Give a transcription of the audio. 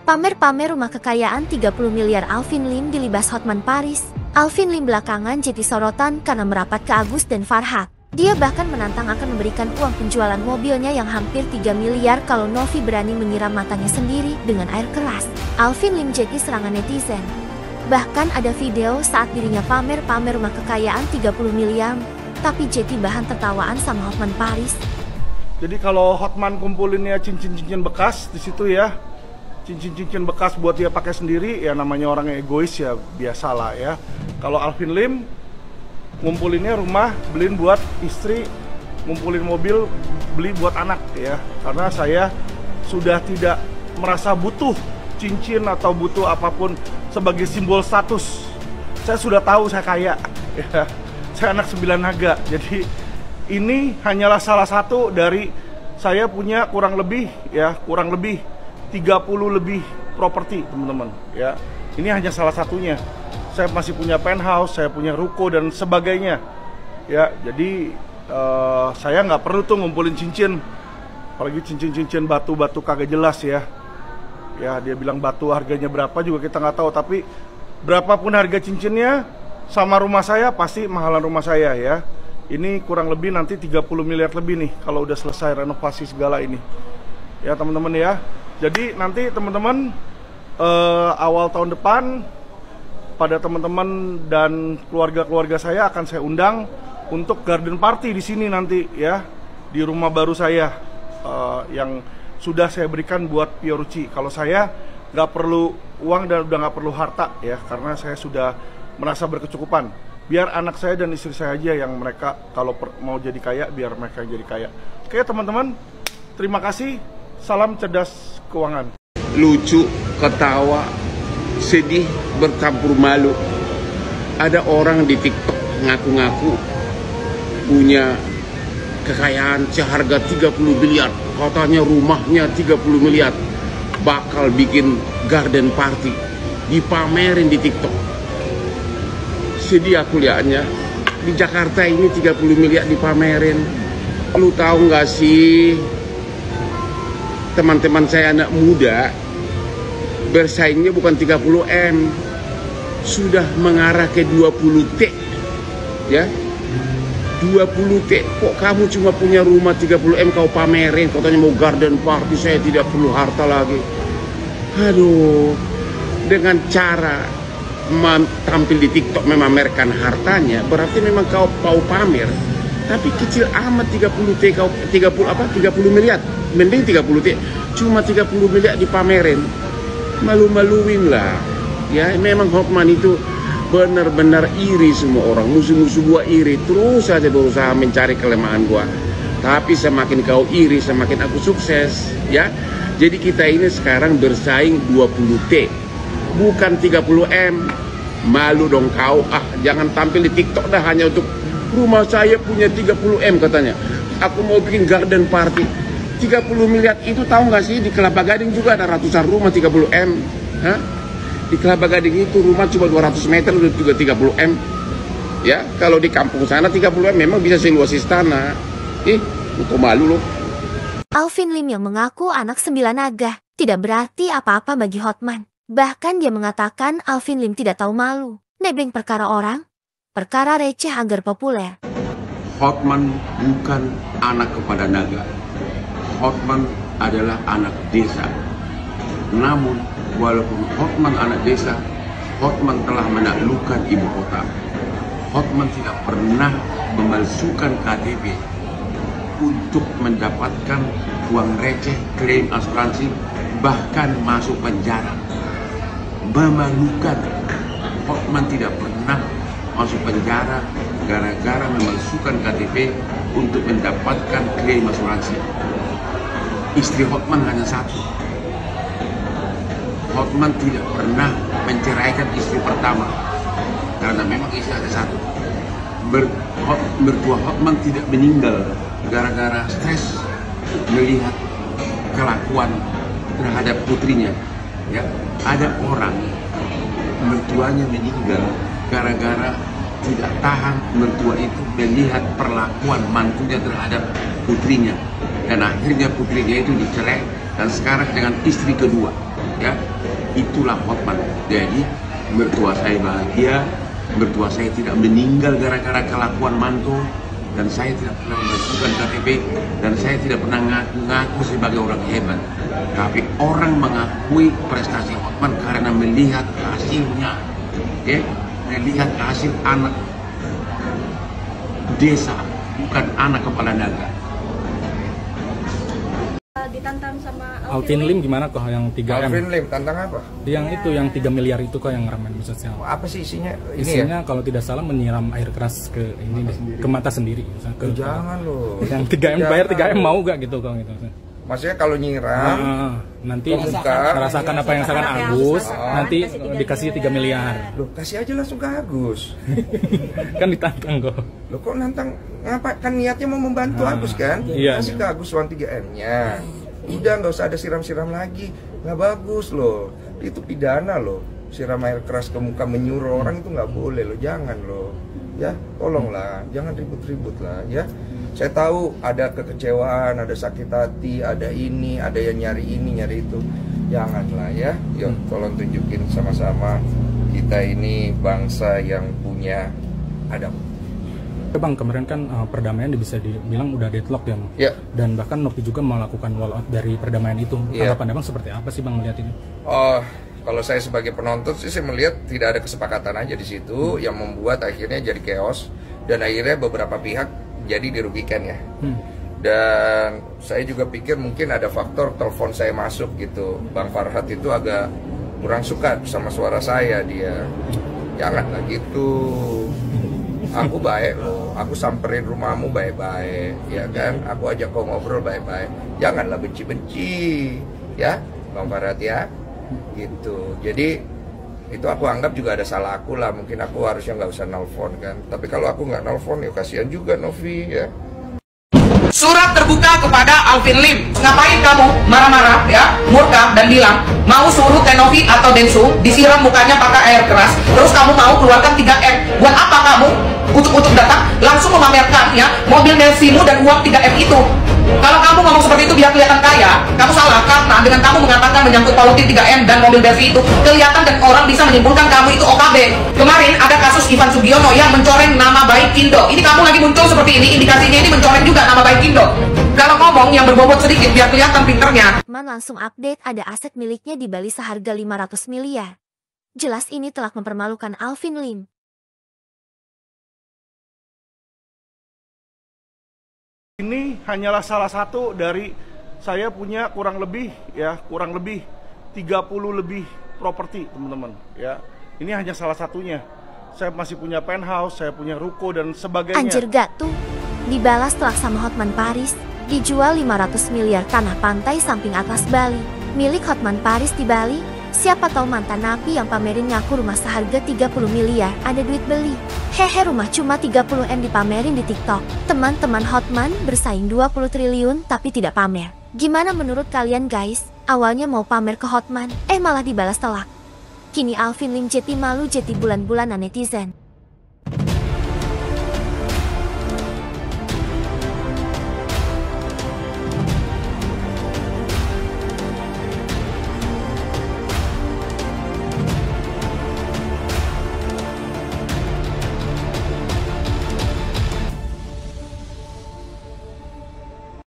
Pamer-pamer rumah kekayaan 30 miliar Alvin Lim dilibas Hotman Paris. Alvin Lim belakangan jadi sorotan karena merapat ke Agus dan Farhad. Dia bahkan menantang akan memberikan uang penjualan mobilnya yang hampir 3 miliar kalau Novi berani menyiram matanya sendiri dengan air keras. Alvin Lim jadi serangan netizen. Bahkan ada video saat dirinya pamer-pamer rumah kekayaan 30 miliar, tapi jadi bahan tertawaan sama Hotman Paris. Jadi kalau Hotman kumpulinnya cincin-cincin bekas di situ ya, cincin-cincin bekas buat dia pakai sendiri, ya namanya orang yang egois ya, biasalah ya. Kalau Alvin Lim ngumpulinnya rumah, beliin buat istri, ngumpulin mobil, beli buat anak ya. Karena saya sudah tidak merasa butuh cincin atau butuh apapun sebagai simbol status. Saya sudah tahu saya kaya ya. Saya anak 9 naga, jadi ini hanyalah salah satu dari saya punya kurang lebih 30 lebih properti, teman-teman ya. Ini hanya salah satunya. Saya masih punya penthouse, saya punya ruko dan sebagainya ya. Jadi saya nggak perlu tuh ngumpulin cincin, apalagi cincin-cincin batu-batu kagak jelas ya. Ya dia bilang batu harganya berapa juga kita nggak tahu, tapi berapapun harga cincinnya sama rumah saya pasti mahalan rumah saya ya. Ini kurang lebih nanti 30 miliar lebih nih kalau udah selesai renovasi segala ini ya teman-teman ya. Jadi nanti teman-teman awal tahun depan pada teman-teman dan keluarga-keluarga saya akan saya undang untuk garden party di sini nanti ya, di rumah baru saya yang sudah saya berikan buat Fiorucci. Kalau saya nggak perlu uang dan udah nggak perlu harta ya, karena saya sudah merasa berkecukupan. Biar anak saya dan istri saya aja yang mereka kalau mau jadi kaya, biar mereka jadi kaya. Oke teman-teman, terima kasih. Salam cerdas keuangan. Lucu, ketawa, sedih, bercampur malu. Ada orang di TikTok ngaku-ngaku punya kekayaan seharga 30 miliar. Katanya rumahnya 30 miliar. Bakal bikin garden party. Dipamerin di TikTok. Sedih aku lihatnya. Di Jakarta ini 30 miliar dipamerin. Lu tahu nggak sih, teman-teman saya anak muda bersaingnya bukan 30M, sudah mengarah ke 20T ya. 20T, kok kamu cuma punya rumah 30M kau pamerin, katanya mau garden party, saya tidak perlu harta lagi. Aduh, dengan cara tampil di TikTok memamerkan hartanya, berarti memang kau mau pamer. Tapi kecil amat 30T kau 30 miliar. Mending 30T, cuma 30 miliar dipamerin. Malu-maluin lah. Ya, memang Hotman itu benar-benar iri semua orang. Musuh-musuh gua iri, terus saja berusaha mencari kelemahan gua. Tapi semakin kau iri, semakin aku sukses, ya. Jadi kita ini sekarang bersaing 20T, bukan 30M. Malu dong kau, jangan tampil di TikTok dah hanya untuk rumah saya punya 30M katanya. Aku mau bikin garden party. 30 miliar itu tahu nggak sih, di Kelapa Gading juga ada ratusan rumah 30M. Hah? Di Kelapa Gading itu rumah cuma 200 meter juga 30M. Ya, kalau di kampung sana 30M memang bisa seluas istana. Kok malu loh. Alvin Lim yang mengaku anak 9 naga tidak berarti apa-apa bagi Hotman. Bahkan dia mengatakan Alvin Lim tidak tahu malu. Nebeng perkara orang, perkara receh agar populer. Hotman bukan anak kepada naga. Hotman adalah anak desa. Namun, walaupun Hotman anak desa, Hotman telah menaklukkan ibu kota. Hotman tidak pernah memalsukan KTP untuk mendapatkan uang receh, klaim asuransi, bahkan masuk penjara. Memalukan. Hotman tidak pernah masuk penjara gara-gara memalsukan KTP untuk mendapatkan klaim asuransi. Istri Hotman hanya satu. Hotman tidak pernah menceraikan istri pertama karena memang istri ada satu. Mertua Hotman tidak meninggal gara-gara stres melihat kelakuan terhadap putrinya. Ya, ada orang mertuanya meninggal gara-gara tidak tahan mertua itu melihat perlakuan mantunya terhadap putrinya, dan akhirnya putrinya itu dicerai dan sekarang dengan istri kedua. Ya, Itulah Hotman. Jadi mertua saya bahagia, mertua saya tidak meninggal gara-gara kelakuan mantu, dan saya tidak pernah memasukkan KTP, dan saya tidak pernah ngaku-ngaku sebagai orang hebat. Tapi orang mengakui prestasi Hotman karena melihat hasilnya, melihat hasil anak desa, bukan anak kepala daerah. Ditantang sama Alvin Lim gimana kok yang 3M? Alvin Lim tantang apa? Yang itu yang 3 miliar itu kok yang ramai di sosial. Apa sih isinya? Isinya kalau tidak salah menyiram air keras ke ini ke mata sendiri. Ke, Jangan loh. Yang 3M bayar 3M mau gak gitu kok gitu. Maksudnya kalau nyiram nanti muka, merasakan apa yang rasakan Agus, nanti dikasih 3 miliar. loh kasih aja langsung ke Agus. Kan ditantang kok. Loh kok nantang? Ngapa? Kan niatnya mau membantu Agus kan? Iya. Kasih ke Agus uang 3M-nya. Udah nggak usah ada siram-siram lagi. Nggak bagus loh. Itu pidana loh. Siram air keras ke muka menyuruh orang itu nggak boleh loh. Jangan loh. Ya, tolonglah. Jangan ribut-ribut lah ya. Saya tahu ada kekecewaan, ada sakit hati, ada ini, ada yang nyari ini, nyari itu. Janganlah ya. Yuk, tolong tunjukin sama-sama kita ini bangsa yang punya adab. Bang, kemarin kan perdamaian bisa dibilang udah deadlock ya, Bang. Ya. Dan bahkan Novi juga melakukan walkout dari perdamaian itu. Ya. Tanggapan Abang seperti apa sih Bang melihat ini? Oh, kalau saya sebagai penonton sih saya melihat tidak ada kesepakatan aja di situ yang membuat akhirnya jadi chaos dan akhirnya beberapa pihak jadi dirugikan ya. Dan saya juga pikir mungkin ada faktor telepon saya masuk gitu. Bang Farhat itu agak kurang suka sama suara saya dia. Janganlah gitu. Aku baik loh, aku samperin rumahmu baik-baik, ya kan? Aku ajak kau ngobrol baik-baik. Janganlah benci-benci, ya, Bang Farhat ya, gitu. Jadi itu aku anggap juga ada salah aku lah. Mungkin aku harusnya nggak usah nelfon kan. Tapi kalau aku nggak nelfon, ya kasihan juga Novi ya. Surat terbuka kepada Alvin Lim. Ngapain kamu marah-marah ya, murka dan bilang mau suruh Tenovi atau Densu disiram mukanya pakai air keras, terus kamu mau keluarkan 3M. Buat apa kamu utuk-utuk datang langsung memamerkan ya mobil Mercy-mu dan uang 3M itu? Kalau kamu ngomong seperti itu biar kelihatan kaya, kamu salah karena dengan kamu mengatakan menyangkut politik 3M dan mobil Mercy itu, kelihatan dan orang bisa menyimpulkan kamu itu OKB. Kemarin ada kasus Ivan Sugiono yang mencoreng nama baik Indo. Ini kamu lagi muncul seperti ini, indikasinya ini mencoreng juga nama baik Indo. Kalau ngomong yang berbobot sedikit biar kelihatan pinternya. Hotman langsung update ada aset miliknya di Bali seharga 500 miliar. Jelas ini telah mempermalukan Alvin Lim. Ini hanyalah salah satu dari saya punya kurang lebih 30 lebih properti, teman-teman, ya. Ini hanya salah satunya. Saya masih punya penthouse, saya punya ruko dan sebagainya. Anjir gak tuh? Dibalas telak sama Hotman Paris, dijual 500 miliar tanah pantai samping atas Bali. Milik Hotman Paris di Bali, siapa tahu mantan napi yang pamerin ngaku rumah seharga 30 miliar, ada duit beli. Hehe, rumah cuma 30M dipamerin di TikTok. Teman-teman Hotman bersaing 20 triliun tapi tidak pamer. Gimana menurut kalian guys? Awalnya mau pamer ke Hotman, malah dibalas telak. Kini Alvin Lim jadi malu jadi bulan-bulanan netizen.